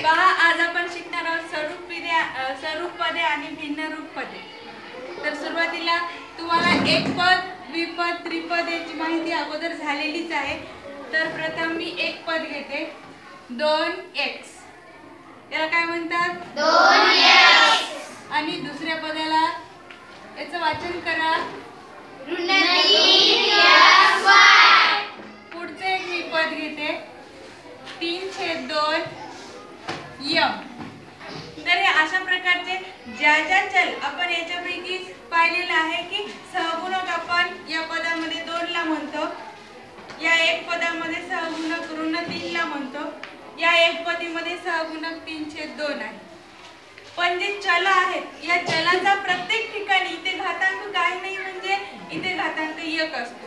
पहा, आज आपण शिकणार आहोत स्वरूप पदे आणि भिन्न रूप पदे। तर सुरुवातीला तुम्हाला एक पद, द्विपद, त्रिपद याची माहिती अगोदर झालेलीच आहे। तर प्रथम मी एक पद घेते, 2x, याला काय म्हणतात? 2x। आणि दुसऱ्या पदाला याचं वाचन करा, ऋण3y। पुढचे एक मी पद घेते, 3/2 यम। तर हे अशा प्रकारचे ज्या चल आपण याच्यापैकी पाहिलेलं आहे की सहगुणक आपण या पदामध्ये 2 ला म्हणतो, या एक पदामध्ये सहगुणक ऋण 3 ला म्हणतो, या एक पदीमध्ये सहगुणक 3/2 आहे। पण जे चल आहेत या चलाचा प्रत्येक ठिकाणी इथे घातांक काही नाही म्हणजे इथे घातांक 1 असतो,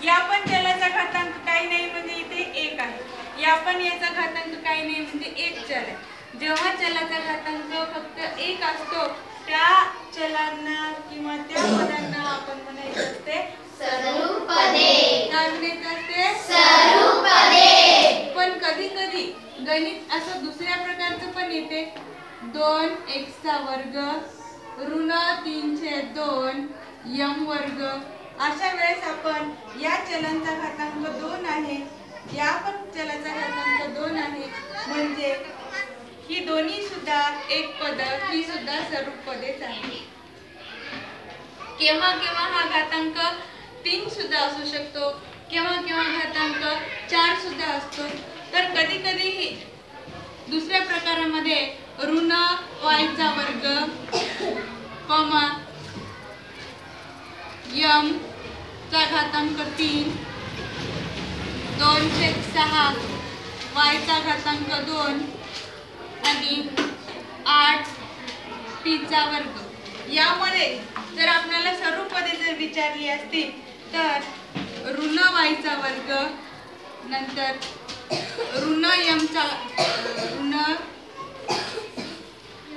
या पण चलाचा घातांक काही नाही म्हणजे इथे 1 आहे, या पण याचा घातांक काही नाही म्हणजे 1 चल आहे। जेव्हा चलाचा घातांक फक्त 1 असतो त्या चलांना किंवा त्या पदांना आपण म्हणायचं असते स्वरूप पदे। काय म्हणायचं असते? स्वरूप पदे। पण कधी कधी गणित असं दुसऱ्या प्रकारचं पण येते, 2x² ऋण 3/2 यम वर्ग। अशा वेळेस आपण या चलांचा घातांक 2 आहे, या पण चलाचा घातांक 2 आहे, म्हणजे ही दोन्ही सुद्धा एक पद, ही सुद्धा स्वरूप पदेच आहे। केव्हा केव्हा हा घातांक 3 सुद्धा असू शकतो, केव्हा केव्हा घातांक 4 सुद्धा असतो। तर कधी कधी दुसऱ्या प्रकारामध्ये ऋण y² कॉमा यम चा घातांक 3 2/6 y चा घातांक 2 आणि 8p²। यामध्ये जर आपल्याला स्वरूप पदे जर विचारली असतील तर ऋण y² नंतर ऋण यमचा ऋण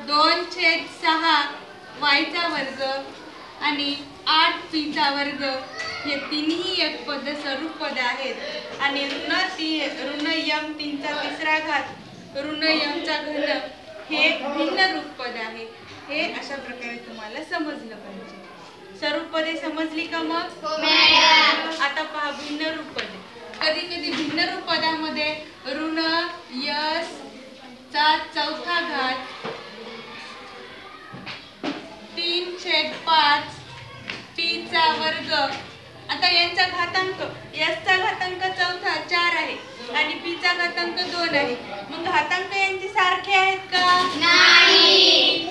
2/6 y² आणि 8p² हे तिन्ही एक पद स्वरूप पद आहेत। आणि ऋण यम 3/3 ऋण यमचा घन हे भिन्न रूप पद आहे। हे अशा प्रकारे तुम्हाला समजलं पाहिजे। स्वरूप पदे समजली का मग? हो मॅडम। आता पहा भिन्न रूप पदे। कधी कधी भिन्न रूप पदामध्ये ऋण यस चा 4था घात 3/5 p²। आता यांचा घातांक यसचा घातांक 4 आहे आणि p चा घातांक 2 आहे, मग घातांक यांचे सारखे आहेत का? नाही।